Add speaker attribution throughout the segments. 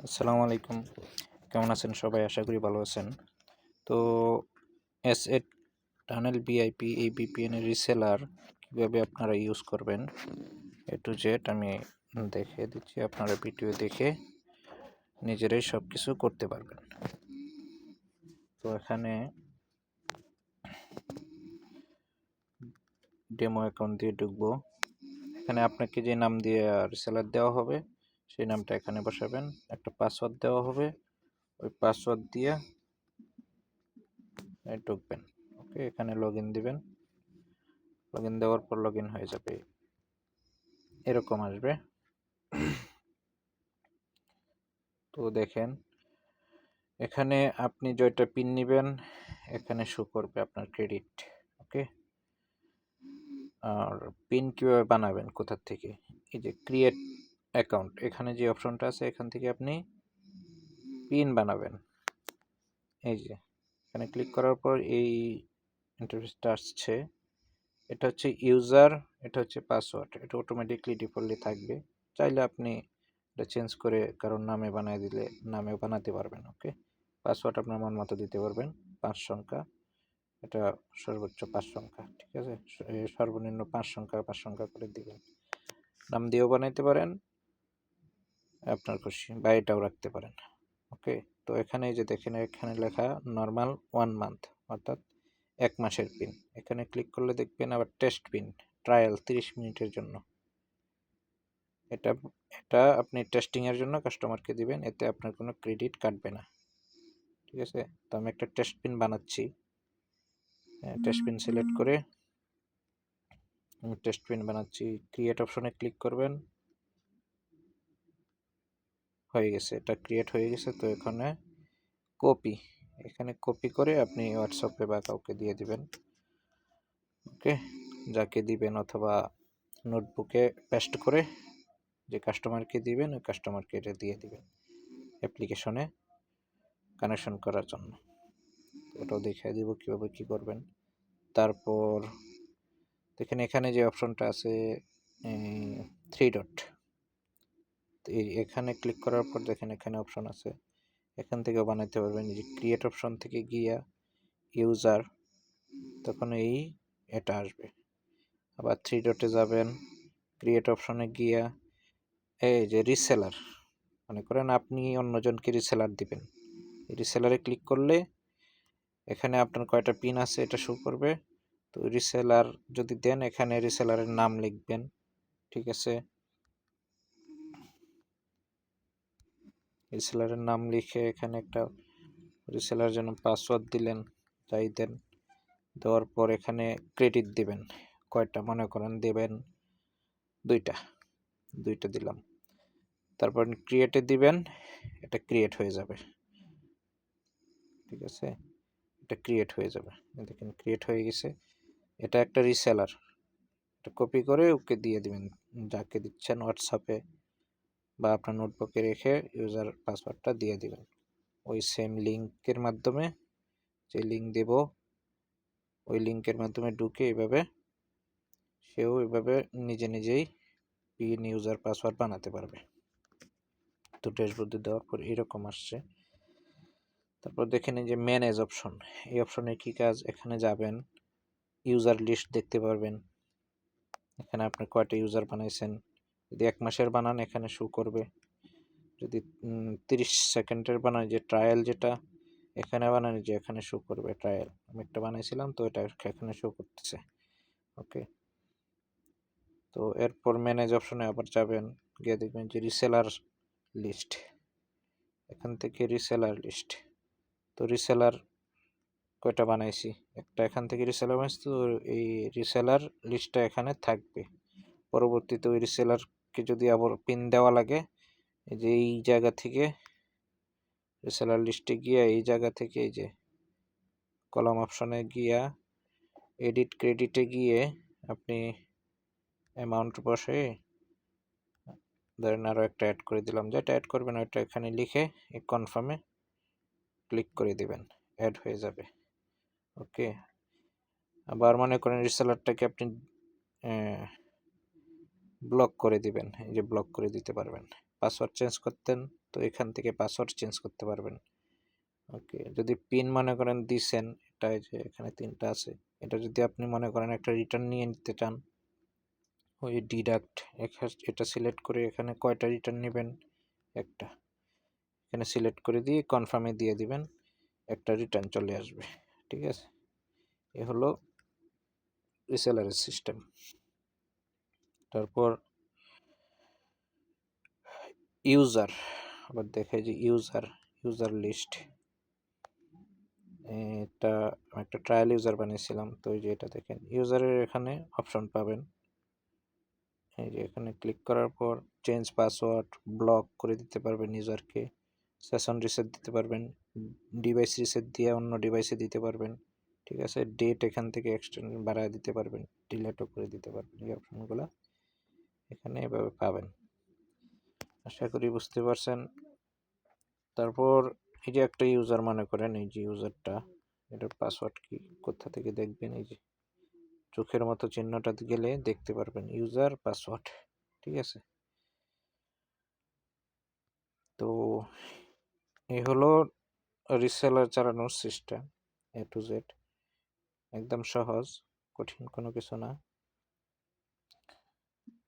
Speaker 1: আসসালামু আলাইকুম। কেমন আছেন সবাই? আশা করি ভালো আছেন। তো এসএ টানেল ভিআইপি এই ভিপিএন এর রিসেলার কীভাবে আপনারা ইউজ করবেন এ টু জেড আমি দেখিয়ে দিচ্ছি। আপনারা ভিডিও দেখে নিজেরাই সব কিছু করতে পারবেন। তো এখানে ডেমো অ্যাকাউন্ট দিয়ে ঢুকবো। এখানে আপনাকে যে নাম দিয়ে রিসেলার দেওয়া হবে সেই নামটা এখানে বসাবেন। একটা পাসওয়ার্ড দেওয়া হবে, ওই পাসওয়ার্ড দিয়ে ঢুকবেন। ওকে, এখানে লগ ইন দিবেন। লগ ইন দেওয়ার পর লগ ইন হয়ে যাবে, এরকম আসবে। তো দেখেন এখানে আপনি যেটা পিন নেবেন এখানে শো করবে আপনার ক্রেডিট। ওকে, আর পিন কিভাবে বানাবেন, কোথা থেকে? এই যে ক্রিয়েট অ্যাকাউন্ট, এখানে যে অপশনটা আছে এখান থেকে আপনি পিন বানাবেন। এই যে এখানে ক্লিক করার পর এই ইন্টারফেসটা আসছে। এটা হচ্ছে ইউজার, এটা হচ্ছে পাসওয়ার্ড। এটা অটোমেটিকলি ডিফল্টলি থাকবে। চাইলে আপনি এটা চেঞ্জ করে কারোর নামে বানিয়ে দিলে নামেও বানাতে পারবেন। ওকে, পাসওয়ার্ড আপনার মন মতো দিতে পারবেন। 5 সংখ্যা, এটা সর্বোচ্চ 5 সংখ্যা, ঠিক আছে? সর্বনিম্ন 5 সংখ্যা 5 সংখ্যা করে দিবেন। নাম দিয়েও বানাইতে পারেন, আপনার খুশি, বা এটাও রাখতে পারেন। ওকে, তো এখানে যে দেখেন এখানে লেখা নর্মাল 1 মান্থ, অর্থাৎ 1 মাসের পিন। এখানে ক্লিক করলে দেখবেন আবার টেস্ট পিন, ট্রায়াল 30 মিনিটের জন্য। এটা এটা আপনি টেস্টিং এর জন্য কাস্টমারকে দিবেন, এতে আপনার কোনো ক্রেডিট কাটবে না, ঠিক আছে? তো আমি একটা টেস্ট পিন বানাচ্ছি। টেস্ট পিন সিলেক্ট করে আমি টেস্ট পিন বানাচ্ছি। ক্রিয়েট অপশনে ক্লিক করবেন, হয়ে গেছে, এটা ক্রিয়েট হয়ে গেছে। তো এখানে কপি, এখানে কপি করে আপনি হোয়াটসঅ্যাপে বা কাউকে দিয়ে দিবেন। ওকে, যাকে দিবেন, অথবা নোটবুকে পেস্ট করে যে কাস্টমারকে দিবেন ওই কাস্টমারকে এটা দিয়ে দিবেন অ্যাপ্লিকেশনে কানেকশন করার জন্য। ওটাও দেখিয়ে দিব কীভাবে কী করবেন। তারপর দেখেন এখানে যে অপশনটা আছে 3 ডট, এখানে ক্লিক করার পর দেখেন এখানে অপশন আছে, এখান থেকে বানাইতে পারবেন। এই যে ক্রিয়েট অপশন থেকে গিয়া ইউজার, তখন এটা আসবে। আবার 3 ডটে যাবেন, ক্রিয়েট অপশনে গিয়া এই যে রিসেলার, মনে করেন আপনি অন্যজনকে রিসেলার দিবেন। রিসেলারে ক্লিক করলে এখানে আপনার কয়টা পিন আছে এটা শো করবে। তো রিসেলার যদি দেন এখানে রিসেলারের নাম লিখবেন, ঠিক আছে? রিসেলারের নাম লিখে এখানে একটা রিসেলার জন্য পাসওয়ার্ড দিলেন, যাই দেন। দেওয়ার পর এখানে ক্রেডিট দিবেন, কয়টা মনে করেন দেবেন, দুইটা দিলাম। তারপর ক্রিয়েটে দিবেন, এটা ক্রিয়েট হয়ে যাবে, ঠিক আছে? এটা ক্রিয়েট হয়ে যাবে, দেখেন ক্রিয়েট হয়ে গেছে। এটা একটা রিসেলার, এটা কপি করে ওকে দিয়ে দিবেন, যাকে দিচ্ছেন হোয়াটসঅ্যাপে বা আপনার নোটবুকে রেখে ইউজার পাসওয়ার্ডটা দিয়ে দিবেন। ওই সেম লিঙ্কের মাধ্যমে, যে লিঙ্ক দেব ওই লিঙ্কের মাধ্যমে ঢুকে এভাবে সেও এভাবে নিজে নিজেই পিন ইউজার পাসওয়ার্ড বানাতে পারবে। তো ড্যাশবোর্ডে দেওয়ার পর এরকম আসছে। তারপর দেখেন এই যে ম্যানেজ অপশন, এই অপশনে কি কাজ? এখানে যাবেন, ইউজার লিস্ট দেখতে পারবেন। এখানে আপনি কয়টা ইউজার বানাইছেন, যদি 1 মাসের বানান এখানে শো করবে। যদি 30 সেকেন্ডের বানান, যে ট্রায়াল যেটা এখানে বানান, যে এখানে শো করবে ট্রায়াল। আমি একটা বানাইছিলাম তো এটা এখানে শো করতেছে। ওকে, তো এরপর ম্যানেজ অপশনে আবার যাবেন, গিয়ে দেখবেন যে রিসেলার লিস্ট, এখান থেকে রিসেলার লিস্ট। তো রিসেলার কয়টা বানাইছি, একটা এখান থেকে রিসেলার বানাইছি, তো এই রিসেলার লিস্টটা এখানে থাকবে। পরবর্তীতে ওই রিসেলারকে যদি আবার পিন দেওয়া লাগে, এই যে এই জায়গা থেকে রিসেলার লিস্টে গিয়ে এই জায়গা থেকে এই যে কলাম অপশনে গিয়া এডিট ক্রেডিটে গিয়ে আপনি অ্যামাউন্ট বসে ধরেন আরও একটা অ্যাড করে দিলাম, যেটা অ্যাড করবেন ওইটা এখানে লিখে এই কনফার্মে ক্লিক করে দিবেন, অ্যাড হয়ে যাবে। ওকে, আবার মনে করেন রিসেলারটাকে আপনি ব্লক করে দিবেন, এই যে ব্লক করে দিতে পারবেন। পাসওয়ার্ড চেঞ্জ করতেন, তো এখান থেকে পাসওয়ার্ড চেঞ্জ করতে পারবেন। ওকে, যদি পিন মনে করেন দিছেন, এটা যে এখানে 3টা আছে, এটা যদি আপনি মনে করেন একটা রিটার্ন নিয়ে নিতে চান, ওই ডিডাক্ট এটা সিলেক্ট করে এখানে কয়টা রিটার্ন নেবেন, একটা, এখানে সিলেক্ট করে দিয়ে কনফার্মে দিয়ে দিবেন, একটা রিটার্ন চলে আসবে। ঠিক আছে, এ হলো রিসেলারের সিস্টেম। তারপর ইউজার, আবার দেখাই যে ইউজার লিস্ট, এটা একটা ট্রায়াল ইউজার বানিয়েছিলাম, তো এই যে এটা দেখেন ইউজারের এখানে অপশন পাবেন, এই যে এখানে ক্লিক করার পর চেঞ্জ পাসওয়ার্ড, ব্লক করে দিতে পারবেন ইউজারকে, সেশন রিসেট দিতে পারবেন, ডিভাইস রিসেট দিয়ে অন্য ডিভাইসে দিতে পারবেন। ঠিক আছে, ডেট এখান থেকে এক্সটেন্ড বাড়ায় দিতে পারবেন, ডিলেটও করে দিতে পারবেন। এই অপশনগুলো এখানে এভাবে পাবেন। আশা করি বুঝতে পারছেন। তারপর এই যে একটা ইউজার মনে করেন, এই যে ইউজারটা, এটার পাসওয়ার্ড কি কোথা থেকে দেখবেন, এই যে চোখের মতো চিহ্নটা গেলে দেখতে পারবেন ইউজার পাসওয়ার্ড। ঠিক আছে, তো এই হলো রিসেলার চালানোর সিস্টেম, এ টু জেড, একদম সহজ, কঠিন কোনো কিছু না।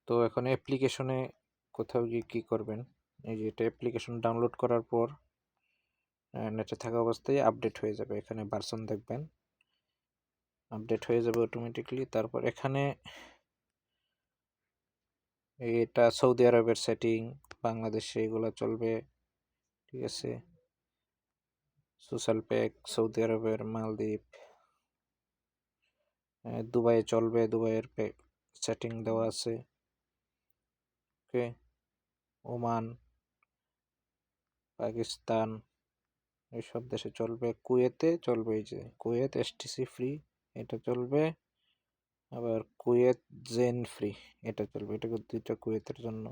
Speaker 1: তো এখন অ্যাপ্লিকেশনে কোথাও গিয়ে কী করবেন, এই যে এটা অ্যাপ্লিকেশন ডাউনলোড করার পর নেটে থাকা অবস্থায় আপডেট হয়ে যাবে, এখানে ভার্সন দেখবেন, আপডেট হয়ে যাবে অটোমেটিকলি। তারপর এখানে এটা সৌদি আরবের সেটিং, বাংলাদেশে এগুলো চলবে। ঠিক আছে, সোশ্যাল প্যাক সৌদি আরবের, মালদ্বীপ, দুবাইয়ে চলবে, দুবাইয়ের সেটিং দেওয়া আছে। ওকে, ওমান, পাকিস্তান, এইসব দেশে চলবে। কুয়েতে চলবে, এই যে কুয়েত এসটিসি ফ্রি, এটা চলবে। আবার কুয়েত জেন ফ্রি, এটা চলবে, এটা দুইটা কুয়েতের জন্য।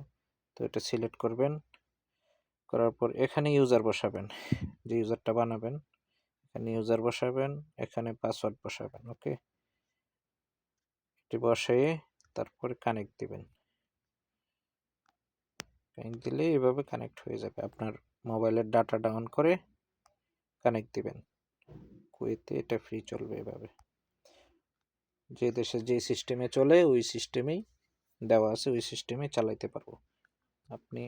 Speaker 1: তো এটা সিলেক্ট করবেন, করার পর এখানে ইউজার বসাবেন, যে ইউজারটা বানাবেন এখানে ইউজার বসাবেন, এখানে পাসওয়ার্ড বসাবেন। ওকে, এটি বসিয়ে তারপরে কানেক্ট দিবেন, কানেক্ট দিলে এভাবে কানেক্ট হয়ে যাবে। আপনার মোবাইলের ডাটাটা অন করে কানেক্ট দিবেন। কুয়েতে এটা ফ্রি চলবে এভাবে, যে দেশে যে সিস্টেমে চলে ওই সিস্টেমেই দেওয়া আছে, ওই সিস্টেমে চালাইতে পারবো। আপনি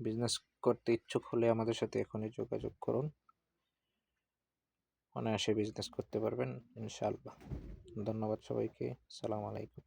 Speaker 1: বিজনেস করতে ইচ্ছুক হলে আমাদের সাথে এখনই যোগাযোগ করুন, অনায়াসে বিজনেস করতে পারবেন ইনশাআল্লাহ। ধন্যবাদ সবাইকে, সালাম আলাইকুম।